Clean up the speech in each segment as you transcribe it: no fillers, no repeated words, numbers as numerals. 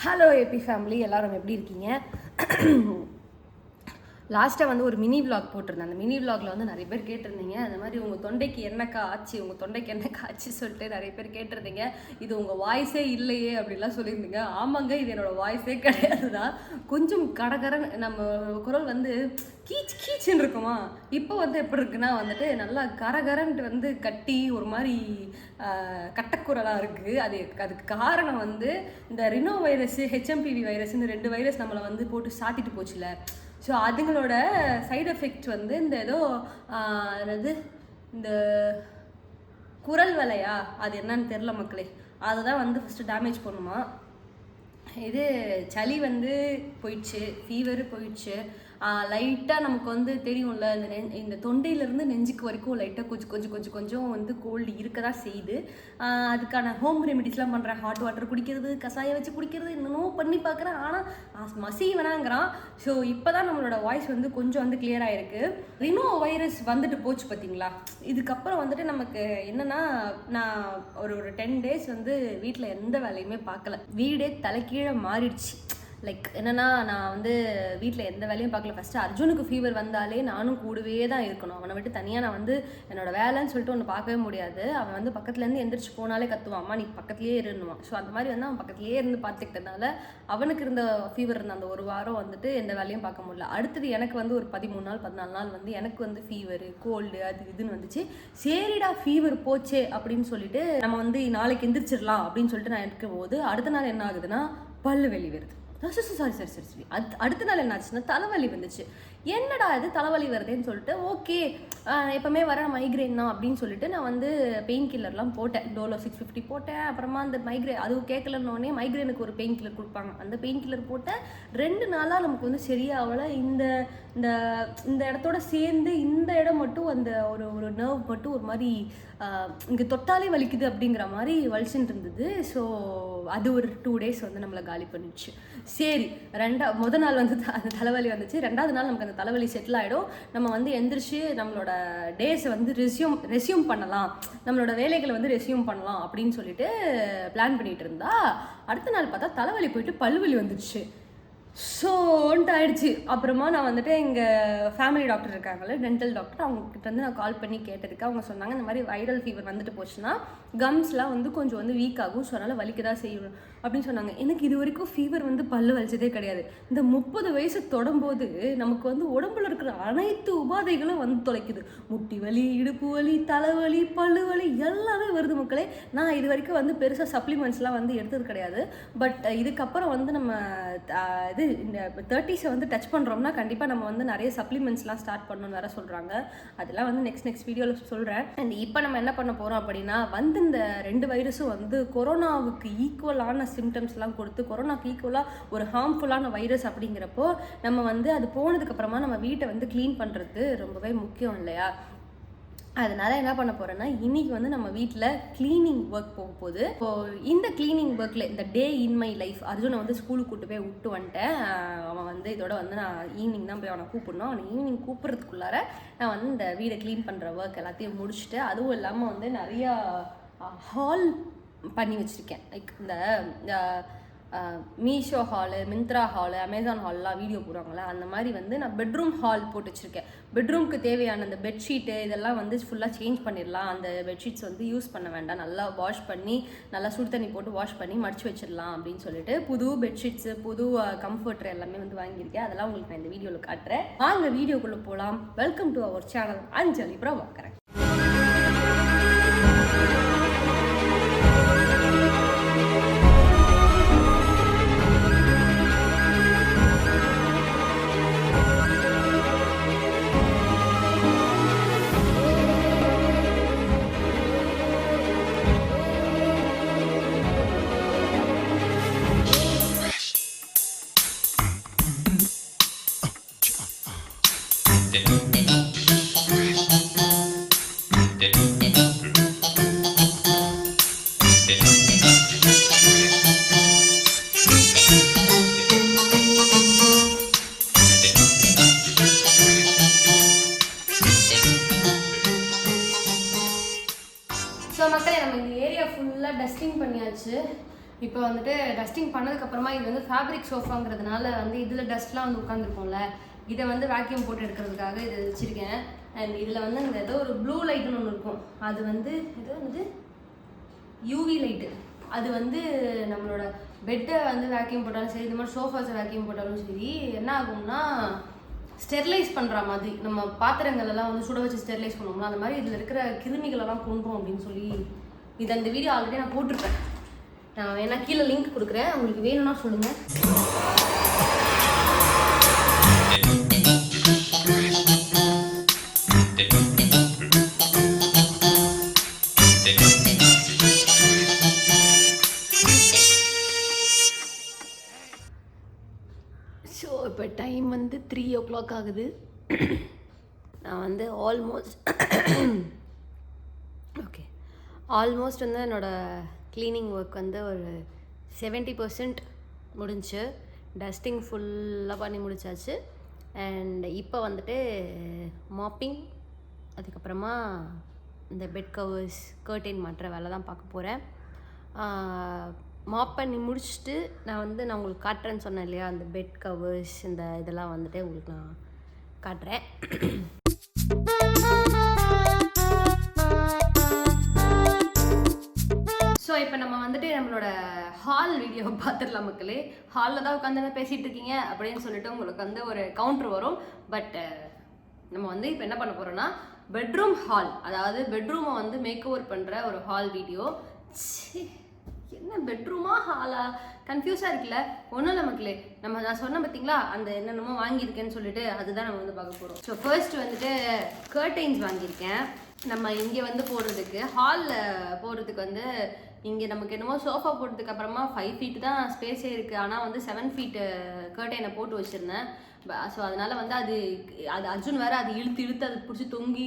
Hello AB family, எல்லோரும் எப்படி இருக்கீங்க? லாஸ்ட்டாக வந்து ஒரு மினி விலாக் போட்டிருந்தேன். அந்த மினி விலாகில் வந்து நிறைய பேர் கேட்டிருந்தீங்க, அந்த மாதிரி உங்கள் தொண்டைக்கு என்னக்கா ஆச்சு, உங்கள் தொண்டைக்கு என்னக்கா ஆச்சு சொல்லிட்டு நிறைய பேர் கேட்டிருந்தீங்க. இது உங்கள் வாய்ஸே இல்லையே அப்படின்லாம் சொல்லியிருந்தீங்க. ஆமாங்க, இது என்னோடய வாய்ஸே கிடையாது தான். கொஞ்சம் கடகரன் நம்ம குரல் வந்து கீச் கீச்சுன்னு இருக்குமா. இப்போ வந்து எப்படி இருக்குன்னா வந்துட்டு நல்லா கரகரன்ட்டு வந்து கட்டி ஒரு மாதிரி கட்டக்குரலாக இருக்குது. அதுக்கு காரணம் வந்து இந்த ரினோ வைரஸ், ஹெச்எம்பிவி வைரஸ், இந்த 2 வைரஸ் நம்மளை வந்து போட்டு சாத்திட்டு போச்சுல. ஸோ அதுங்களோட சைடு எஃபெக்ட் வந்து இந்த ஏதோ என்னது இந்த குரல் வலையா, அது என்னன்னு தெரில மக்களே. அதுதான் வந்து ஃபஸ்ட்டு டேமேஜ் பண்ணுமா. இது சளி வந்து போயிடுச்சு, ஃபீவரு போயிடுச்சு. லைட்டாக நமக்கு வந்து தெரியும்ல, இந்த தொண்டையிலேருந்து நெஞ்சுக்கு வரைக்கும் லைட்டாக கொஞ்சம் வந்து கோல்டு இருக்க தான் செய்யுது. அதுக்கான ஹோம் ரெமிடிஸ்லாம் பண்ணுறேன். ஹாட் வாட்டர் குடிக்கிறது, கசாயம் வச்சு குடிக்கிறது, இன்னமும் பண்ணி பார்க்குறேன். ஆனால் மசி வேணாங்கிறான். ஸோ இப்போ தான் நம்மளோட வாய்ஸ் வந்து கொஞ்சம் வந்து கிளியராக இருக்குது. ரினோ வைரஸ் வந்துட்டு போச்சு பார்த்தீங்களா. இதுக்கப்புறம் வந்துட்டு நமக்கு என்னென்னா, நான் ஒரு 10 days வந்து வீட்டில் எந்த வேலையுமே பார்க்கல. வீடே தலைக்கீழே மாறிடுச்சு. லைக் என்னென்னா, நான் வந்து வீட்டில் எந்த வேலையும் பார்க்கல. ஃபஸ்ட்டு அர்ஜுனுக்கு ஃபீவர் வந்தாலே நானும் கூடவே தான் இருக்கணும். அவனை விட்டு தனியாக நான் வந்து என்னோடய வேலைன்னு சொல்லிட்டு ஒன்று பார்க்கவே முடியாது. அவன் வந்து பக்கத்துலேருந்து எந்திரிச்சு போனாலே கத்துவான், அம்மா நீ பக்கத்துலேயே இருந்துவான். ஸோ அந்த மாதிரி வந்து அவன் பக்கத்துலேயே இருந்து பார்த்துக்கிட்டதுனால அவனுக்கு இருந்த ஃபீவர் இருந்த அந்த ஒரு வாரம் வந்துட்டு எந்த வேலையும் பார்க்க முடியல. அடுத்தது எனக்கு வந்து ஒரு 13 நாள் 14 நாள் வந்து எனக்கு வந்து ஃபீவரு, கோல்டு, அது இதுன்னு வந்துச்சு. சரிடா ஃபீவர் போச்சே அப்படின்னு சொல்லிட்டு நம்ம வந்து நாளைக்கு எந்திரிச்சிடலாம் அப்படின்னு சொல்லிட்டு நான் இருக்கும் போது அடுத்த நாள் என்ன ஆகுதுன்னா பல்லு வெளி வருது. சரி. அடுத்த நாள் என்ன ஆச்சுன்னா தலைவலி வந்துச்சு. என்னடா இது தலைவலி வருதுன்னு சொல்லிட்டு ஓகே எப்போவுமே வர மைக்ரைன் தான் அப்படின்னு சொல்லிட்டு நான் வந்து பெயின் கில்லர்லாம் போட்டேன். டோலோ 650 போட்டேன். அப்புறமா அந்த அதுவும் கேட்கலன்னொடனே மைக்ரைனுக்கு ஒரு பெயின் கில்லர் கொடுப்பாங்க. அந்த பெயின் கில்லர் போட்டேன். 2 நாளாக நமக்கு வந்து சரியாகல. இந்த இந்த இடத்தோட சேர்ந்து இந்த இடம் மட்டும் அந்த ஒரு நர்வ் மட்டும் ஒரு மாதிரி இங்கே தொட்டாலே வலிக்குது அப்படிங்கிற மாதிரி வலிச்சுட்டு இருந்தது. ஸோ அது ஒரு 2 days வந்து நம்மளை காலி பண்ணிடுச்சு. சரி, முதல் நாள் வந்து அந்த தலைவலி வந்துச்சு. 2வது நாள் நமக்கு அந்த தலைவலி செட்டில் ஆகிடும். நம்ம வந்து எந்திரிச்சு நம்மளோட டேஸை வந்து ரெஸ்யூம் பண்ணலாம், நம்மளோட வேலைகளை வந்து ரெஸ்யூம் பண்ணலாம் அப்படின்னு சொல்லிட்டு பிளான் பண்ணிட்டு இருந்தா அடுத்த நாள் பார்த்தா தலைவலி போயிட்டு பல்வலி வந்துடுச்சு. ஸோன்ட்டு ஆயிடுச்சு. அப்புறமா நான் வந்துட்டு எங்கள் ஃபேமிலி டாக்டர் இருக்காங்கல்ல, டென்டல் டாக்டர், அவங்ககிட்ட வந்து நான் கால் பண்ணி கேட்டதுக்கு அவங்க சொன்னாங்க, இந்த மாதிரி வைரல் ஃபீவர் வந்துட்டு போச்சுன்னா கம்ஸ்லாம் வந்து கொஞ்சம் வந்து வீக் ஆகும், ஸோ அதனால் வலிக்க தான் செய்யணும் அப்படின்னு சொன்னாங்க. எனக்கு இது வரைக்கும் ஃபீவர் வந்து பல்லு வலிச்சதே கிடையாது. இந்த 30 வயசு தொடும்போது நமக்கு வந்து உடம்புல இருக்கிற அனைத்து உபாதைகளும் வந்து தொலைக்குது. முட்டி வலி, இடுப்பு வலி, தலைவலி, பல்லு வலி எல்லாமே வருது மக்களே. நான் இது வரைக்கும் வந்து பெருசாக சப்ளிமெண்ட்ஸ்லாம் வந்து எடுத்தது கிடையாது. பட் இதுக்கப்புறம் வந்து நம்ம இந்த 30s வந்து டச் பண்ணுறோம்னா கண்டிப்பாக நம்ம வந்து நிறைய சப்ளிமெண்ட்ஸ்லாம் ஸ்டார்ட் பண்ணணும்னு வேற சொல்கிறாங்க. அதெல்லாம் வந்து நெக்ஸ்ட் வீடியோவில் சொல்கிறேன். அண்ட் இப்போ நம்ம என்ன பண்ண போகிறோம் அப்படின்னா வந்து இந்த 2 வைரஸும் வந்து கொரோனாவுக்கு ஈக்குவலான சிம்டம்ஸ்லாம் கொடுத்து கொரோனாவுக்கு ஈக்குவலாக ஒரு ஹார்ம்ஃபுல்லான வைரஸ் அப்படிங்கிறப்போ நம்ம வந்து அது போனதுக்கப்புறமா நம்ம வீட்டை வந்து க்ளீன் பண்ணுறது ரொம்பவே முக்கியம் இல்லையா. அதனால என்ன பண்ண போகிறேன்னா இன்றைக்கி வந்து நம்ம வீட்டில் க்ளீனிங் ஒர்க் போக போகுது. இப்போது இந்த க்ளீனிங் ஒர்க்கில் இந்த டே இன் மை லைஃப் அர்ஜுனை வந்து ஸ்கூலுக்கு கூப்பிட்டு போய் விட்டு வந்துட்டேன். அவன் வந்து இதோட வந்து நான் ஈவினிங் தான் போய் அவனை கூப்பிடணும். அவனை ஈவினிங் கூப்பிட்றதுக்குள்ளார நான் வந்து இந்த வீடை க்ளீன் பண்ணுற ஒர்க் எல்லாத்தையும் முடிச்சுட்டு, அதுவும் இல்லாமல் வந்து நிறையா ஹால் பண்ணி வச்சுருக்கேன். லைக் இந்த Meesho haul, Myntra haul, Amazon ஹால்லாம் வீடியோ போடுவாங்களே, அந்த மாதிரி வந்து நான் பெட்ரூம் ஹால் போட்டு வச்சுருக்கேன். பெட்ரூம்க்கு தேவையான அந்த பெட்ஷீட்டு இதெல்லாம் வந்து ஃபுல்லாக சேஞ்ச் பண்ணிடலாம். அந்த பெட்ஷீட்ஸ் வந்து யூஸ் பண்ண வேண்டாம், நல்லா வாஷ் பண்ணி நல்லா சுடு தண்ணி போட்டு வாஷ் பண்ணி மடிச்சு வச்சிடலாம் அப்படின்னு சொல்லிட்டு புது பெட்ஷீட்ஸு, புது கம்ஃபர்டர் எல்லாமே வந்து வாங்கியிருக்கேன். அதெல்லாம் உங்களுக்கு நான் இந்த வீடியோவில் காட்டுறேன். வாங்க வீடியோக்குள்ளே போகலாம். Welcome to our channel Anjali Prabhakaran. So மக்களே, நம்ம இந்த ஏரியா ஃபுல்லாக டஸ்டிங் பண்ணியாச்சு. இப்போ வந்துட்டு டஸ்டிங் பண்ணதுக்கப்புறமா இது வந்து ஃபேப்ரிக் சோஃபாங்கிறதுனால வந்து இதில் டஸ்ட்லாம் வந்து உட்காந்துருக்கோம்ல, இதை வந்து வேக்யூம் போட்டு எடுக்கிறதுக்காக இதை வச்சுருக்கேன். அண்ட் இதில் வந்து இந்த ஏதோ ஒரு ப்ளூ லைட்டுன்னு ஒன்று இருக்கும், அது வந்து ஏதோ வந்து யூவி லைட்டு. அது வந்து நம்மளோட பெட்டை வந்து வேக்யூம் போட்டாலும் சரி, இந்த மாதிரி சோஃபாஸை வேக்யூம் போட்டாலும் சரி, என்ன ஆகும்னா ஸ்டெர்லைஸ் பண்ணுற மாதிரி, நம்ம பாத்திரங்களெல்லாம் வந்து சுட வச்சு ஸ்டெர்லைஸ் பண்ணுவோம்னா அந்த மாதிரி இதில் இருக்கிற கிருமிகளெல்லாம் கொண்டுரும் அப்படின்னு சொல்லி இது அந்த வீடியோ ஆல்ரெடி நான் போட்டிருப்பேன். நான் வேணா கீழே லிங்க் கொடுக்குறேன், உங்களுக்கு வேணும்னா சொல்லுங்கள். ஸோ இப்போ டைம் வந்து 3 o'clock ஆகுது. நான் வந்து ஆல்மோஸ்ட் வந்து என்னோடய க்ளீனிங் ஒர்க் வந்து ஒரு 70% முடிஞ்சு, டஸ்டிங் ஃபுல்லாக பண்ணி முடிச்சாச்சு. அண்ட் இப்போ வந்துட்டு மாப்பிங், அதுக்கப்புறமா இந்த பெட் கவர்ஸ் கர்டைன் மாட்டுற வேலை தான் பார்க்க போகிறேன். மாப் பண்ணி முடிச்சுட்டு நான் உங்களுக்கு காட்டுறேன்னு சொன்னேன் இல்லையா, அந்த பெட் கவர்ஸ் இந்த இதெல்லாம் வந்துட்டு உங்களுக்கு நான் காட்டுறேன். ஸோ இப்போ நம்ம வந்துட்டு நம்மளோட ஹால் வீடியோவை பார்த்துடலாம் மக்களே. ஹாலில் தான் உட்காந்து பேசிகிட்டு இருக்கீங்க அப்படின்னு சொல்லிட்டு உங்களுக்கு வந்து ஒரு கவுண்டர் வரும். பட் நம்ம வந்து இப்போ என்ன பண்ண போகிறோம்னா பெட்ரூம் ஹால், அதாவது பெட்ரூமை வந்து மேக் ஓவர் பண்ணுற ஒரு ஹால் வீடியோ. என்ன பெட்ரூமா ஹாலா கன்ஃபியூஸாக இருக்குல்ல? ஒன்றும் இல்லை மக்களே, நான் சொன்னேன் பார்த்தீங்களா அந்த என்னென்னமோ வாங்கியிருக்கேன்னு சொல்லிட்டு, அதுதான் நம்ம வந்து பார்க்க போகிறோம். ஸோ ஃபர்ஸ்ட் வந்துட்டு கர்டைன்ஸ் வாங்கியிருக்கேன். நம்ம இங்கே வந்து போடுறதுக்கு, ஹாலில் போடுறதுக்கு வந்து இங்கே நமக்கு என்னமோ சோஃபா போட்டதுக்கு அப்புறமா 5 feet தான் ஸ்பேஸே இருக்குது. ஆனால் வந்து 7 feet கர்டைனை போட்டு வச்சுருந்தேன். ஸோ அதனால் வந்து அது அர்ஜுன் வேறு அது இழுத்து அது பிடிச்சி தொங்கி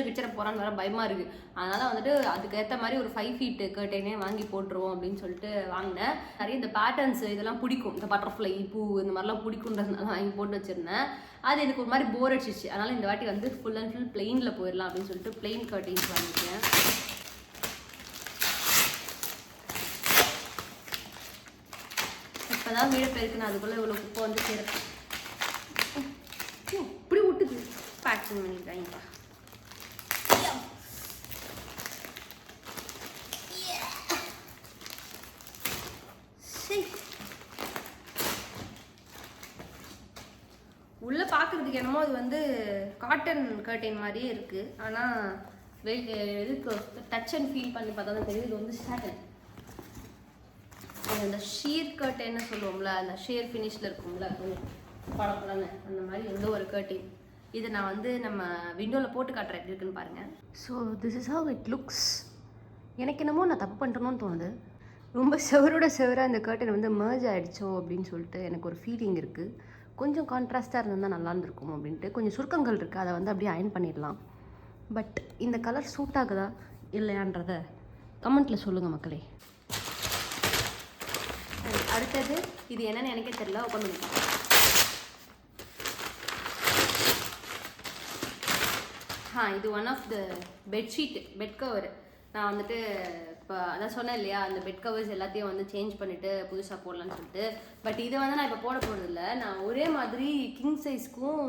கிச்சர போகிறான்னு வேறு பயமாக இருக்குது. அதனால் வந்துட்டு அதுக்கேற்ற மாதிரி ஒரு 5 feet கர்டைனே வாங்கி போட்டுருவோம் அப்படின்னு சொல்லிட்டு வாங்கினேன். நிறைய இந்த பேட்டர்ன்ஸ் இதெல்லாம் பிடிக்கும், இந்த பட்டர்ஃப்ளை பூ இந்த மாதிரிலாம் பிடிக்குன்றதுனால வாங்கி போட்டு வச்சுருந்தேன். அது எனக்கு ஒரு மாதிரி போர் அடிச்சிச்சு. அதனால் இந்த வாட்டி வந்து ஃபுல் அண்ட் ஃபுல் பிளெயினில் போயிடலாம் அப்படின்னு சொல்லிட்டு பிளெயின் கர்டைன்ஸ் வாங்கிக்கிறேன். இப்போ தான் வீடு போயிருக்கு, நான் அதுக்குள்ளே இவ்வளோ குப்பை வந்து சேர்ப்பேன். இப்படி விட்டுது பேக்கிங் பண்ணிட்டாங்கப்பா. உள்ளே பார்க்குறதுக்கு என்னமோ அது வந்து காட்டன் கர்டைன் மாதிரியே இருக்குது. ஆனால் இதுக்கு டச் அண்ட் ஃபீல் பண்ணி பார்த்தா தான் தெரியுது, இது வந்து சாட்டன். அந்த ஷீர் கர்டைன்னு சொல்லுவோம்ல, அந்த ஷேர் ஃபினிஷில் இருக்கும்ல படப்படன்னு, அந்த மாதிரி எந்த ஒரு கர்டைன். இதை நான் வந்து நம்ம விண்டோவில் போட்டு காட்டுறேன் எப்படி இருக்குன்னு பாருங்கள். So this is how it looks. எனக்கு என்னமோ நான் தப்பு பண்ணுறணும்னு தோணுது. ரொம்ப செவராக இந்த கர்டைன் வந்து மர்ஜ் ஆகிடுச்சோ அப்படின்னு சொல்லிட்டு எனக்கு ஒரு ஃபீலிங் இருக்குது. கொஞ்சம் கான்ட்ராஸ்ட்டாக இருந்தால் நல்லா இருந்திருக்கும் அப்படின்ட்டு. கொஞ்சம் சுருக்கங்கள் இருக்குது, அதை வந்து அப்படியே அயன் பண்ணிடலாம். பட் இந்த கலர் சூட் ஆகுதா இல்லையான்றதை கமெண்ட்டில் சொல்லுங்கள் மக்களே. அடுத்தது இது என்னன்னு எனக்கே தெரியல, ஓப்பன் பண்ணிக்கலாம். இது one of the bedsheet bed cover. நான் வந்துட்டு இப்போ அதான் சொன்னேன் இல்லையா, அந்த பெட் கவர்ஸ் எல்லாத்தையும் வந்து சேஞ்ச் பண்ணிவிட்டு புதுசாக போடலான்னு சொல்லிட்டு. பட் இதை வந்து நான் இப்போ போட போகிறதில்ல. நான் ஒரே மாதிரி கிங் சைஸ்க்கும்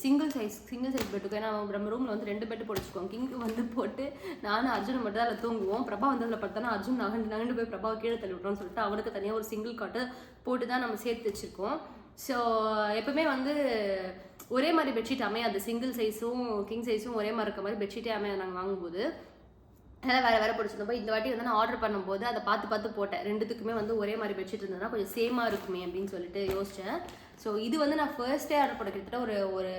சிங்கிள் சைஸ் பெட்டுக்கும், ஏன்னா நம்ம ரூமில் வந்து 2 பெட்டு போட்டு வச்சுக்கோம். கிங்க்கு வந்து போட்டு நானும் அர்ஜுன் மட்டும் தான் அதில் தூங்குவோம். பிரபா வந்து அதில் படுத்தானா அர்ஜுன் நகண்டு போய் பிரபாவை கீழே தள்ளி விட்றோன்னு சொல்லிட்டு அவனுக்கு தனியாக ஒரு சிங்கிள் காட்டு போட்டு தான் நம்ம சேர்த்து வச்சுருக்கோம். ஸோ எப்பவுமே வந்து ஒரே மாதிரி பெட்ஷீட் அமையாது. சிங்கிள் சைஸும் கிங் சைஸும் ஒரே மாதிரி இருக்க மாதிரி பெட்ஷீட்டே அமையாது நாங்கள் வாங்கும்போது. அதெல்லாம் வேறு பிடிச்சிருந்தப்போ இந்த வாட்டி வந்து நான் ஆர்டர் பண்ணும்போது அதை பார்த்து போட்டேன். 2த்துக்குமே வந்து ஒரே மாதிரி பெட்ஷீட் இருந்ததுன்னா கொஞ்சம் சேமாக இருக்குமே அப்படின்னு சொல்லிட்டு யோசித்தேன். ஸோ இது வந்து நான் ஃபர்ஸ்ட்டே ஆர்டர் போட கிட்டத்தட்ட ஒரு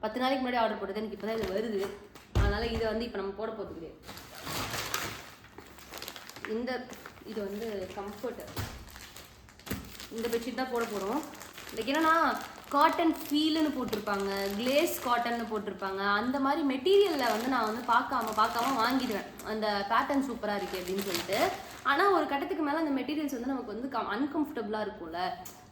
10 நாளைக்கு முன்னாடி ஆர்டர் போட்டது. எனக்கு இப்போ தான் இது வருது. அதனால் இதை வந்து இப்போ நம்ம போட போகிறது. இது வந்து கம்ஃபர்ட், இந்த பெட்ஷீட் தான் போட போகிறோம். லைக் என்னன்னா காட்டன் ஃபீல்னு போட்டிருப்பாங்க, கிளேஸ் காட்டன்னு போட்டிருப்பாங்க. அந்த மாதிரி மெட்டீரியலில் வந்து நான் வந்து பார்க்காம வாங்கிடுவேன், அந்த பேட்டர்ன் சூப்பராக இருக்குது அப்படின்னு சொல்லிட்டு. ஆனால் ஒரு கட்டத்துக்கு மேலே அந்த மெட்டீரியல்ஸ் வந்து நமக்கு வந்து அன்கம்ஃபர்டபுளாக இருக்கும்ல.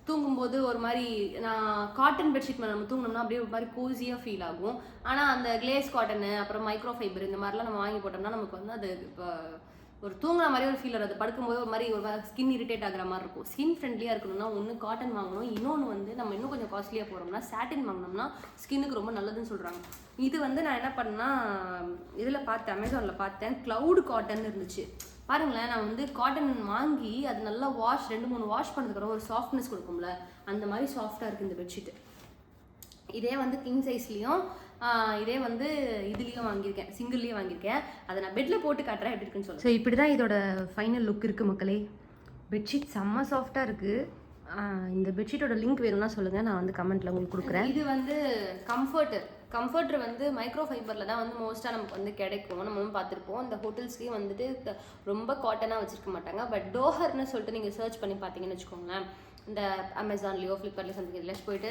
தூங்கும்போது ஒரு மாதிரி நான் காட்டன் பெட்ஷீட் மேலே நம்ம தூங்கினோம்னா அப்படியே ஒரு மாதிரி கோஸியாக ஃபீல் ஆகும். ஆனால் அந்த கிளேஸ் காட்டனு அப்புறம் மைக்ரோ ஃபைபர் இந்த மாதிரிலாம் நம்ம வாங்கி போட்டோம்னா நமக்கு வந்து அது இப்போ ஒரு தூங்குற மாதிரி ஒரு ஃபீல் வரும். அது படுக்கும்போது ஒரு மாதிரி ஒரு ஸ்கின் இரிட்டேட் ஆகிற மாதிரி இருக்கும். ஸ்கின் ஃப்ரெண்ட்லியாக இருக்கணும்னா ஒன்று காட்டன் வாங்கணும், இன்னொன்று வந்து நம்ம இன்னும் கொஞ்சம் காஸ்ட்லியாக போகிறோம்னா சாட்டின் வாங்கினோம்னா ஸ்கின்னுக்கு ரொம்ப நல்லதுன்னு சொல்கிறாங்க. இது வந்து நான் என்ன பண்ணேன்னா இதில் பார்த்தேன், அமேசானில் பார்த்தேன், க்ளவுட் காட்டன் இருந்துச்சு. பாருங்களேன், நான் வந்து காட்டன் வாங்கி அது நல்லா 2-3 வாஷ் பண்ணதுக்கப்புறம் ஒரு சாஃப்ட்னஸ் கொடுக்கும்ல, அந்த மாதிரி சாஃப்டாக இருக்குது இந்த பெட்ஷீட்டு. இதே வந்து கிங் சைஸ்லேயும் இதே வந்து இதுலேயும் வாங்கியிருக்கேன், சிங்கிள்லேயும் வாங்கியிருக்கேன். அதை நான் பெட்டில் போட்டு காட்டுறேன் எப்படி இருக்குன்னு சொல்லுங்கள். ஸோ இப்படி தான் இதோட ஃபைனல் லுக் இருக்குது மக்களே. பெட்ஷீட் செம்ம சாஃப்டாக இருக்குது. இந்த பெட்ஷீட்டோட லிங்க் வேணும்னா சொல்லுங்கள், நான் வந்து கமெண்ட்டில் உங்களுக்கு கொடுக்குறேன். இது வந்து கம்ஃபர்டர் வந்து மைக்ரோ ஃபைபரில் தான் வந்து மோஸ்ட்டாக நமக்கு வந்து கிடைக்கும். நம்ம வந்து பார்த்துருப்போம். இந்த ஹோட்டல்ஸ்லேயும் வந்துட்டு ரொம்ப காட்டனாக வச்சுருக்க மாட்டாங்க. பட் டோஹர்னு சொல்லிட்டு நீங்கள் சர்ச் பண்ணி பார்த்தீங்கன்னு வச்சுக்கோங்களேன், இந்த அமேசான்லேயோ ஃப்ளிப்கார்ட்லேயோ சம்திங் இதில் போயிட்டு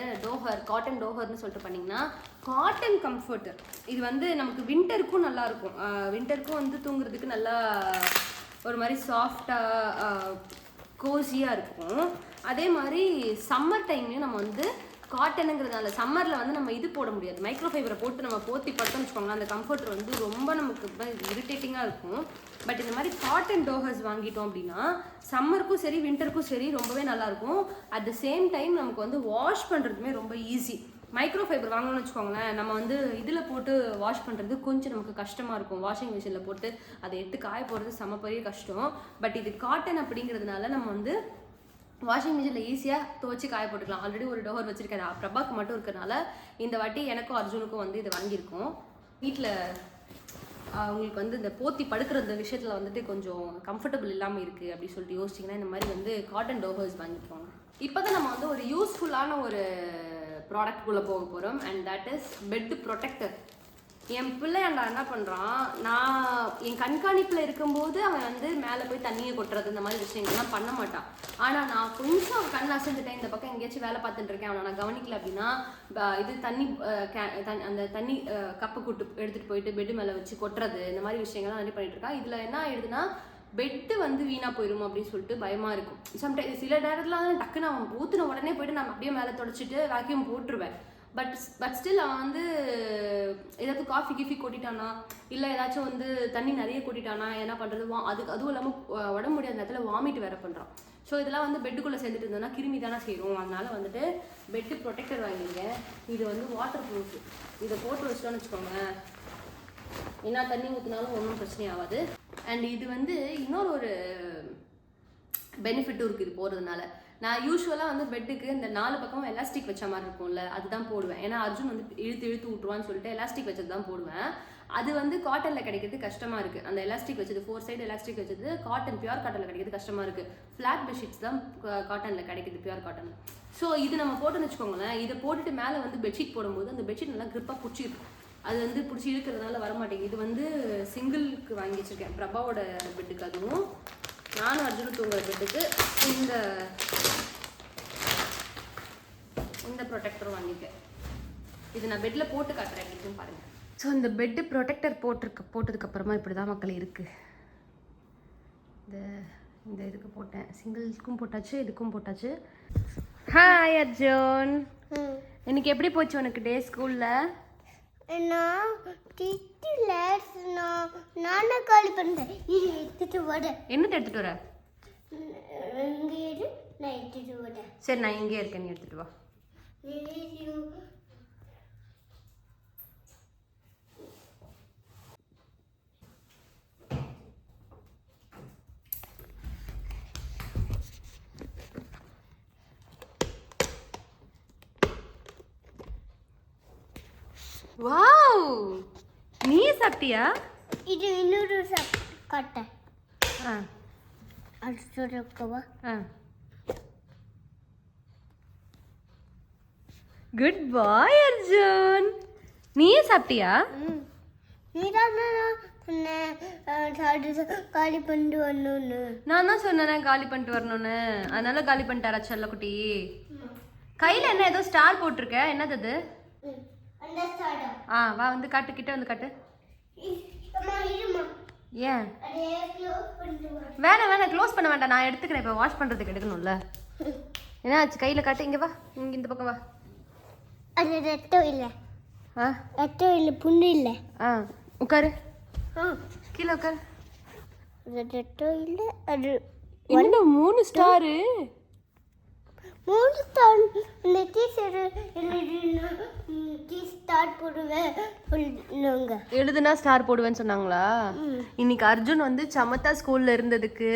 காட்டன் டோஹர்னு சொல்லிட்டு பண்ணிங்கன்னா காட்டன் கம்ஃபர்டர். இது வந்து நமக்கு வின்டருக்கும் நல்லாயிருக்கும். வின்டருக்கும் வந்து தூங்குறதுக்கு நல்லா ஒரு மாதிரி சாஃப்டாக கோஸியாக இருக்கும். அதே மாதிரி சம்மர் டைம்லேயும் நம்ம வந்து காட்டனுங்கிறதுனால சம்மரில் வந்து நம்ம இது போட முடியாது, மைக்ரோ ஃபைபரை போட்டு நம்ம போத்தி படுத்தோம்னு வச்சுக்கோங்களேன், அந்த கம்ஃபர்டர் வந்து ரொம்ப நமக்கு இரிட்டேட்டிங்காக இருக்கும். பட் இந்த மாதிரி காட்டன் டோஹர்ஸ் வாங்கிட்டோம் அப்படின்னா சம்மருக்கும் சரி வின்டருக்கும் சரி ரொம்பவே நல்லாயிருக்கும். அட் த சேம் டைம் நமக்கு வந்து வாஷ் பண்ணுறதுமே ரொம்ப ஈஸி. மைக்ரோ ஃபைபர் வாங்கணும்னு வச்சுக்கோங்களேன், நம்ம வந்து இதில் போட்டு வாஷ் பண்ணுறது கொஞ்சம் நமக்கு கஷ்டமாக இருக்கும். வாஷிங் மிஷினில் போட்டு அதை எடுத்து காய போடுறது செம பெரிய கஷ்டம். பட் இது காட்டன் அப்படிங்கிறதுனால நம்ம வந்து வாஷிங் மிஷினில் ஈஸியாக துவச்சி காய போட்டுக்கலாம். ஆல்ரெடி ஒரு டோர் வச்சுருக்கேன், பிரபாக்கு மட்டும் இருக்கிறனால இந்த வாட்டி எனக்கும் அர்ஜுனுக்கும் வந்து இது வாங்கியிருக்கோம். வீட்டில் உங்களுக்கு வந்து இந்த போத்தி படுக்கிற விஷயத்தில் வந்துட்டு கொஞ்சம் கம்ஃபர்டபுள் இல்லாமல் இருக்குது அப்படின்னு சொல்லிட்டு யோசிச்சிங்கன்னா இந்த மாதிரி வந்து காட்டன் டோஹர்ஸ் வாங்கிக்கோங்க. இப்போ தான் நம்ம வந்து ஒரு யூஸ்ஃபுல்லான ஒரு ப்ராடக்ட்குள்ளே போக போகிறோம். And that is bed protector. என் பிள்ளையாண்டா என்ன பண்ணுறான், நான் என் கண்காணிப்பில் இருக்கும்போது அவன் வந்து மேலே போய் தண்ணியை கொட்டுறது இந்த மாதிரி விஷயங்கள்லாம் பண்ண மாட்டான். ஆனால் நான் கொஞ்சம் கண் அசைஞ்சிட்டேன், இந்த பக்கம் எங்கேயாச்சும் வேலை பார்த்துட்டு இருக்கேன், அவனை நான் கவனிக்கல அப்படின்னா இது தண்ணி அந்த தண்ணி கப்பை கூட்டு எடுத்துகிட்டு போயிட்டு பெட்டு மேலே வச்சு கொட்டுறது இந்த மாதிரி விஷயங்கள்லாம் நிறைய பண்ணிட்டு இருக்கான். இதில் என்ன ஆயிடுதுன்னா பெட்டு வந்து வீணாக போயிடும் அப்படின்னு சொல்லிட்டு பயமாக இருக்கும். சம்டைம் சில நேரத்தில் டக்குன்னு அவன் ஊற்றுன உடனே போயிட்டு நான் அப்படியே மேலே தொடச்சிட்டு வேக்யூம் போட்டுருவேன். பட் ஸ்டில் அவன் வந்து ஏதாவது காஃபி கிஃபி கொட்டிட்டானா இல்லை ஏதாச்சும் வந்து தண்ணி நிறைய கொட்டிட்டானா என்ன பண்ணுறது, அதுவும் இல்லாமல் உடம்பு முடியாத நேரத்தில் வாமிட் வேறு பண்ணுறான். ஸோ இதெல்லாம் வந்து பெட்டுக்குள்ளே சேர்ந்துட்டு இருந்தோன்னா கிருமி தானே செய்யும். அதனால் வந்துட்டு பெட்டு ப்ரொடெக்டர் வாங்கிங்க. இது வந்து வாட்டர் ப்ரூஃப். இதை போட்டு வச்சிட்டோன்னு வச்சுக்கோங்க, என்ன தண்ணி ஊற்றினாலும் ஒன்றும் பிரச்சனை ஆகாது. அண்ட் இது வந்து இன்னொரு ஒரு பெனிஃபிட்டும் இருக்குது இது போடுறதுனால. நான் யூஸ்வலாக வந்து பெட்டுக்கு இந்த 4 பக்கமும் எலாஸ்டிக் வச்ச மாதிரி இருக்கும்ல, அதுதான் போடுவேன். ஏன்னா அர்ஜுன் வந்து இழுத்து விட்டுருவான்னு சொல்லிட்டு எலாஸ்டிக் வச்சது தான் போடுவேன். அது வந்து காட்டனில் கிடைக்கிறது கஷ்டமாக இருக்குது. அந்த எலாஸ்டிக் வச்சது 4 சைடு எலாஸ்டிக் வச்சது காட்டன் பியூர் காட்டனில் கிடைக்கிறது கஷ்டமாக இருக்குது. ஃப்ளாட் பெட்ஷீட்ஸ் தான் காட்டனில் கிடைக்குது, பியூர் காட்டன். ஸோ இது நம்ம போட்டுன்னு வச்சுக்கோங்களேன், இதை போட்டுட்டு மேலே வந்து பெட்ஷீட் போடும்போது அந்த பெட்ஷீட் நல்லா கிரிப்பாக பிடிச்சிருக்கு. அது வந்து பிடிச்சி இழுக்கிறதுனால வரமாட்டேங்குது. இது வந்து சிங்கிளுக்கு வாங்கி வச்சுருக்கேன், பிரபாவோட பெட்டுக்கு. அதுவும் நானும் அர்ஜுனும் தூங்குற பெட்டுக்கு இந்த ப்ரொடெக்டரும் வாங்கியிருக்கேன். இது நான் பெட்டில் போட்டு காட்டுறேன் எப்படின்னு பாருங்கள். ஸோ இந்த பெட்டு ப்ரொடெக்டர் போட்டதுக்கப்புறமா இப்படி தான் மக்கள் இருக்குது. இந்த இதுக்கு போட்டேன், சிங்கிள்க்கும் போட்டாச்சு, இதுக்கும் போட்டாச்சு. ஹாய் அர்ஜுன், இன்னைக்கு எப்படி போச்சு உனக்கு டே ஸ்கூலில்? நான் நானே காலி பண்ணேன். இது எடுத்துட்டு வர. என்னத்தை எடுத்துட்டு வர? நான் எடுத்துட்டு வரேன். சரி, நான் இங்கே இருக்கேன், நீ எடுத்துட்டு வா. வாவ், நீ சாப்பிட்டியா? இது இன்னொரு கட்டை. ஆ, அடுத்து இருக்கவா? ஆ, குட் பாய் அர்ஜுன். நீயே சாப்பிட்டியா? நீ தான் காலி பண்ணிட்டு வரணும்னு. நான் தான் சொன்னேன் காலி பண்ணிட்டு வரணும்னு, அதனால காலி பண்ணிட்டாரா செல்லக்குட்டி? கையில் என்ன ஏதோ ஸ்டார் போட்டிருக்க, என்னது அது? ஆ, வா வந்து காட்டு, கிட்ட வந்து காட்டு. ஏன் வேணாம் க்ளோஸ் பண்ண வேண்டாம், நான் எடுத்துக்கிறேன். இப்போ வாஷ் பண்ணுறதுக்கு எடுக்கணும்ல. என்ன ஆச்சு கையில் காட்டு, இங்கே வா, இங்கே இந்த பக்கம் வா. அது ரத்தம் இல்லை. ஆ, ரத்தம் இல்லை, புண்ணு இல்லை. ஆ, உட்காரு, கீழே உட்காரு. ரெட்டும் இல்லை அது என்ன 3 ஸ்டாரு? 3 ஸ்டார். இந்த டீச்சர் ஸ்டார்ட் போடுவேன் சொல்லுங்க. எழுதுனா ஸ்டார் போடுவேன்னு சொன்னாங்களா? இன்னைக்கு அர்ஜுன் வந்து சமத்தா ஸ்கூல்ல இருந்ததுக்கு,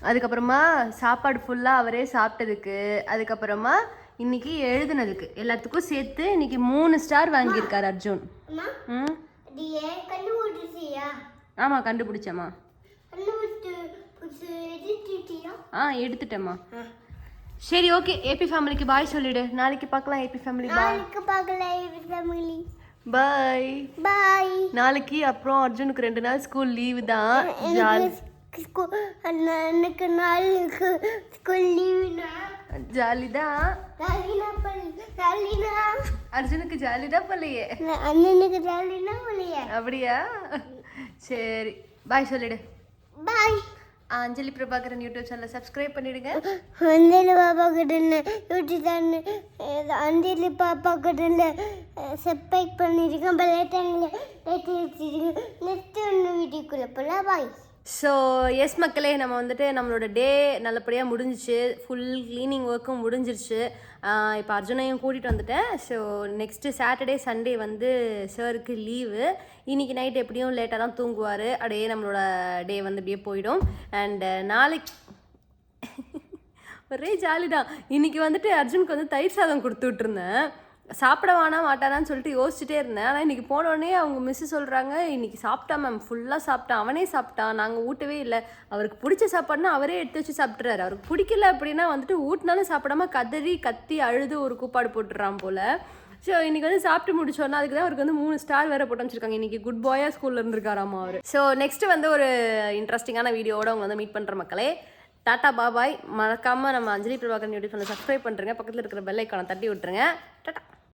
அதுக்கப்புறமா சாப்பாடு ஃபுல்லா அவரே சாப்பிட்டதுக்கு, அதுக்கப்புறமா இன்னைக்கு எழுதுனதுக்கு எல்லாத்துக்கும் சேர்த்து இன்னைக்கு 3 ஸ்டார் வாங்கியிருக்காரு அர்ஜுன். அம்மா ம், இது ஏன் கண்டுபிடிச்சியா? ஆமா கண்டுபிடிச்சேம்மா. கண்டுபிடிச்சு எதிர்த்திட்டியா? எடுத்துட்டேம்மா. சரி ஓகே, ஏபி ஃபேமிலிக்கு பாய் சொல்லிடு. நாளைக்கு பார்க்கலாம் ஏபி ஃபேமிலி. பாய். நாளைக்கு பார்க்கலாம் ஃபேமிலி. பாய். பாய். நாளைக்கு அப்புறம் அர்ஜுனுக்கு 2 நாள் ஸ்கூல் லீவு தான். ஜாலி எனக்கு நாளைக்கு ஸ்கூல் லீவுனா ஜாலி தான். ஜாலினா அர்ஜுனுக்கு ஜாலி தான் போலையே. அண்ணனுக்கு ஜாலினா போலையே. அப்படியா? சரி பாய் சொல்லிடு. பாய். அஞ்சலி பிரபாகரன் யூடியூப் சேனலை சப்ஸ்கிரைப் பண்ணிடுங்க. அஞ்சலி பாப்பா கிட்ட யூடியூப் சேனல் அஞ்சலி பாப்பா கிட்ட சப்ஸ்கிரைப் பண்ணிருக்கேன். பெல்லைட்டனில் வச்சிருக்கேன். நெக்ஸ்ட் ஒன்று வீடியோக்குள்ளே போகலாம். பாய். ஸோ எஸ் மக்களே, நம்ம வந்துட்டு நம்மளோட டே நல்லபடியாக முடிஞ்சிச்சு. ஃபுல் க்ளீனிங் ஒர்க்கும் முடிஞ்சிருச்சு. இப்போ அர்ஜுனையும் கூட்டிகிட்டு வந்துட்டேன். ஸோ நெக்ஸ்ட்டு சாட்டர்டே சண்டே வந்து சாருக்கு லீவு. இன்றைக்கி நைட் எப்படியும் லேட்டாக தான் தூங்குவார். அப்படியே நம்மளோட டே வந்து அப்படியே போயிடும். அண்டு நாளைக்கு ஒரே ஜாலி தான். இன்றைக்கி வந்துட்டு அர்ஜுனுக்கு வந்து தயிர் சாதம் கொடுத்து விட்ருந்தேன். சாப்பிட மாட்டானான்னு சொல்லிட்டு யோசிச்சுட்டே இருந்தேன். ஆனால் இன்றைக்கி போனோடனே அவங்க மிஸ்ஸு சொல்கிறாங்க, இன்றைக்கி சாப்பிட்டான் மேம், ஃபுல்லாக சாப்பிட்டான், அவனே சாப்பிட்டான், நாங்கள் ஊட்டவே இல்லை. அவருக்கு பிடிச்ச சாப்பாடுனா அவரே எடுத்து வச்சு சாப்பிட்றாரு. அவருக்கு பிடிக்கல அப்படின்னா வந்துட்டு ஊட்டினாலும் சாப்பிடாம கத்தி அழுது ஒரு கூப்பாடு போட்டுடுறான் போல். ஸோ இன்றைக்கி வந்து சாப்பிட்டு முடிச்சோன்னா அதுக்கு தான் அவருக்கு வந்து 3 ஸ்டார் வேறு போட்டு வச்சுருக்காங்க. இன்றைக்கி குட் பாயாக ஸ்கூலில் இருந்திருக்காராமா அவர். ஸோ நெக்ஸ்ட்டு வந்து ஒரு இன்ட்ரெஸ்டிங்கான வீடியோவோட அவங்க வந்து மீட் பண்ணுற மக்களே. டாட்டா பாபாய். மறக்காமல் நம்ம அஞ்சலி பிரபாகரன் யூடியூப் சேனலை சப்ஸ்கிரைப் பண்ணுறேங்க. பக்கத்தில் இருக்கிற பெல் ஐக்கானை தட்டி விட்டுருங்க. டாட்டா.